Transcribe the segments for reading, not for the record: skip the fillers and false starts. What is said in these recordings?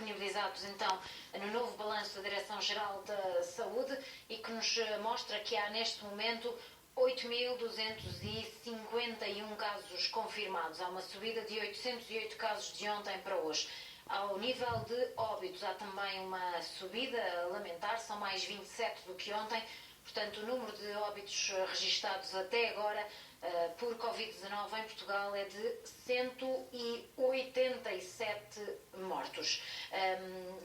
disponibilizados então no novo balanço da Direção-Geral da Saúde e que nos mostra que há neste momento 8.251 casos confirmados. Há uma subida de 808 casos de ontem para hoje. Ao nível de óbitos, há também uma subida a lamentar, são mais 27 do que ontem. Portanto, o número de óbitos registados até agora por Covid-19 em Portugal é de 187 mortos.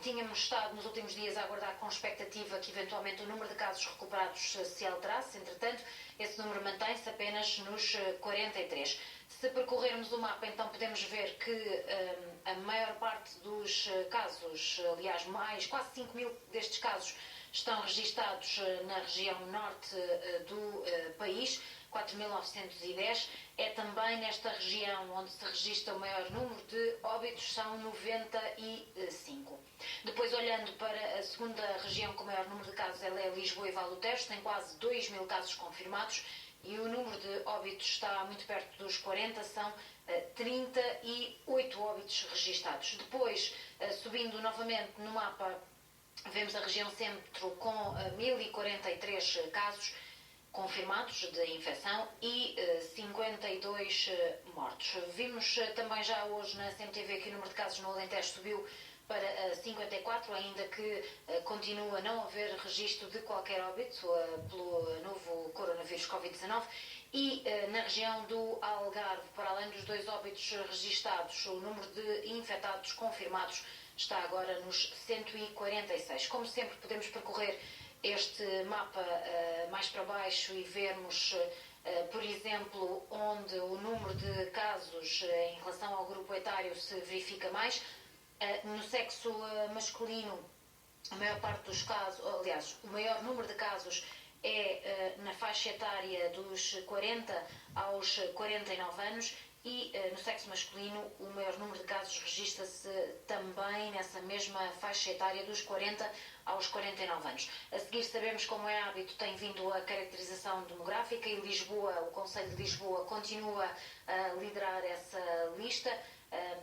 Tínhamos estado nos últimos dias a aguardar com expectativa que eventualmente o número de casos recuperados se alterasse. Entretanto, esse número mantém-se apenas nos 43. Se percorrermos o mapa, então podemos ver que a maior parte dos casos, aliás, quase 5.000 destes casos, estão registados na região norte do país, 4.910. É também nesta região onde se registra o maior número de óbitos, são 95. Depois, olhando para a segunda região com o maior número de casos, ela é Lisboa e Vale do Tejo, tem quase 2.000 casos confirmados e o número de óbitos está muito perto dos 40, são 38 óbitos registados. Depois, subindo novamente no mapa, vemos a região centro com 1.043 casos confirmados de infecção e 52 mortos. Vimos também já hoje na CMTV que o número de casos no Alentejo subiu para 54, ainda que continua a não haver registro de qualquer óbito pelo novo coronavírus Covid-19. E na região do Algarve, para além dos 2 óbitos registados, o número de infectados confirmados está agora nos 146. Como sempre, podemos percorrer este mapa mais para baixo e vermos, por exemplo, onde o número de casos em relação ao grupo etário se verifica mais. No sexo masculino, a maior parte dos casos, aliás, o maior número de casos é na faixa etária dos 40 aos 49 anos e no sexo masculino o maior número de casos registra-se também nessa mesma faixa etária dos 40 aos 49 anos. A seguir sabemos, como é hábito, tem vindo a caracterização demográfica e Lisboa, o Conselho de Lisboa continua a liderar essa lista.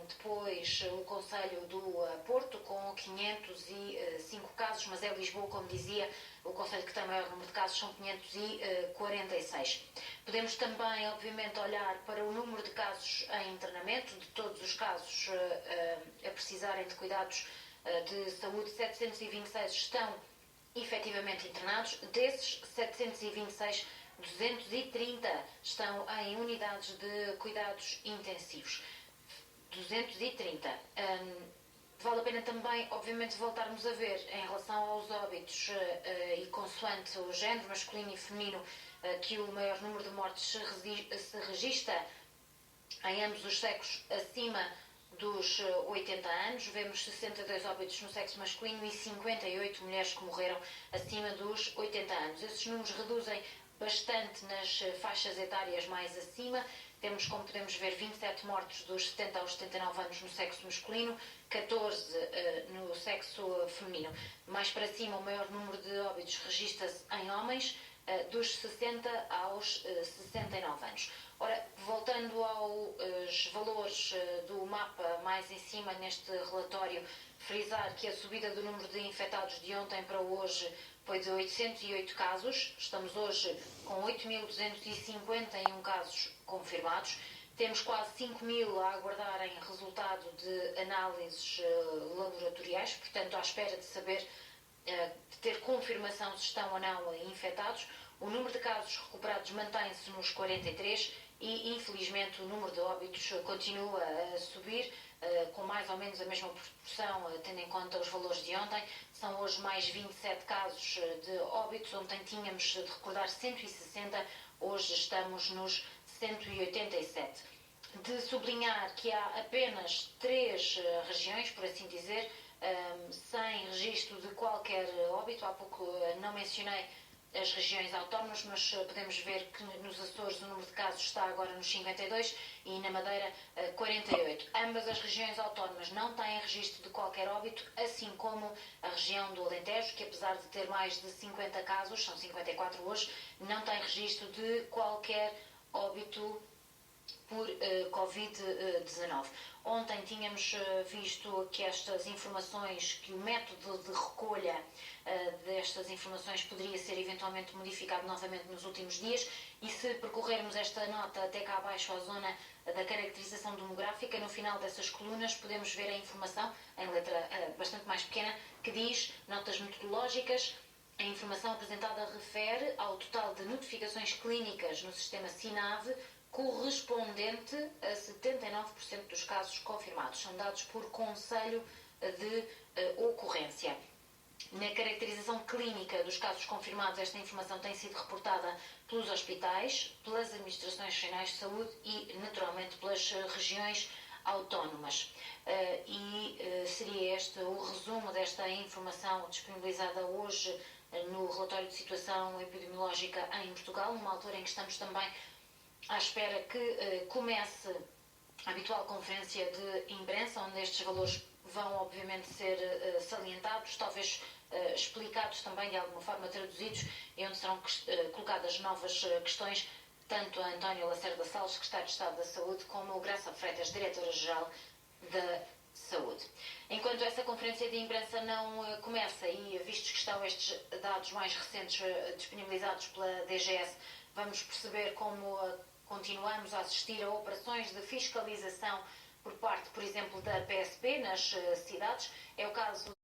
Depois o Conselho do Porto com 505 casos, mas é Lisboa, como dizia, o Conselho que tem maior número de casos, são 546. Podemos também, obviamente, olhar para o número de casos em internamento, de todos os casos a precisarem de cuidados de saúde, 726 estão efetivamente internados. Desses 726, 230 estão em unidades de cuidados intensivos. 230. Vale a pena também, obviamente, voltarmos a ver em relação aos óbitos e consoante o género masculino e feminino que o maior número de mortes se registra em ambos os sexos acima dos 80 anos. Vemos 62 óbitos no sexo masculino e 58 mulheres que morreram acima dos 80 anos. Esses números reduzem bastante nas faixas etárias mais acima. Temos, como podemos ver, 27 mortos dos 70 aos 79 anos no sexo masculino, 14 no sexo feminino. Mais para cima, o maior número de óbitos registra-se em homens, dos 60 aos 69 anos. Ora, voltando aos valores do mapa mais em cima neste relatório, frisar que a subida do número de infectados de ontem para hoje foi de 808 casos. Estamos hoje com 8.251 casos confirmados. Temos quase 5.000 a aguardarem resultado de análises laboratoriais, portanto, à espera de saber, de ter confirmação se estão ou não infectados. O número de casos recuperados mantém-se nos 43 e, infelizmente, o número de óbitos continua a subir, com mais ou menos a mesma proporção, tendo em conta os valores de ontem. São hoje mais 27 casos de óbitos. Ontem tínhamos, de recordar, 160, hoje estamos nos 187. De sublinhar que há apenas 3 regiões, por assim dizer, sem registro de qualquer óbito. Há pouco não mencionei as regiões autónomas, mas podemos ver que nos Açores o número de casos está agora nos 52 e na Madeira 48. Ambas as regiões autónomas não têm registro de qualquer óbito, assim como a região do Alentejo, que apesar de ter mais de 50 casos, são 54 hoje, não tem registro de qualquer óbito por Covid-19. Ontem tínhamos visto que estas informações, que o método de recolha destas informações poderia ser eventualmente modificado novamente nos últimos dias, e se percorrermos esta nota até cá abaixo à zona da caracterização demográfica, no final dessas colunas podemos ver a informação, em letra bastante mais pequena, que diz: notas metodológicas. A informação apresentada refere ao total de notificações clínicas no sistema SINAV, correspondente a 79% dos casos confirmados. São dados por conselho de ocorrência. Na caracterização clínica dos casos confirmados, esta informação tem sido reportada pelos hospitais, pelas administrações regionais de saúde e, naturalmente, pelas regiões autónomas. Seria este o resumo desta informação disponibilizada hoje no relatório de situação epidemiológica em Portugal, numa altura em que estamos também à espera que comece a habitual conferência de imprensa, onde estes valores vão obviamente ser salientados, talvez explicados também de alguma forma, traduzidos, e onde serão colocadas novas questões, tanto a António Lacerda Salles, Secretário de Estado da Saúde, como a Graça Freitas, Diretora-Geral da Saúde. Enquanto essa conferência de imprensa não começa, e vistos que estão estes dados mais recentes disponibilizados pela DGS, vamos perceber como continuamos a assistir a operações de fiscalização por parte, por exemplo, da PSP nas cidades. É o caso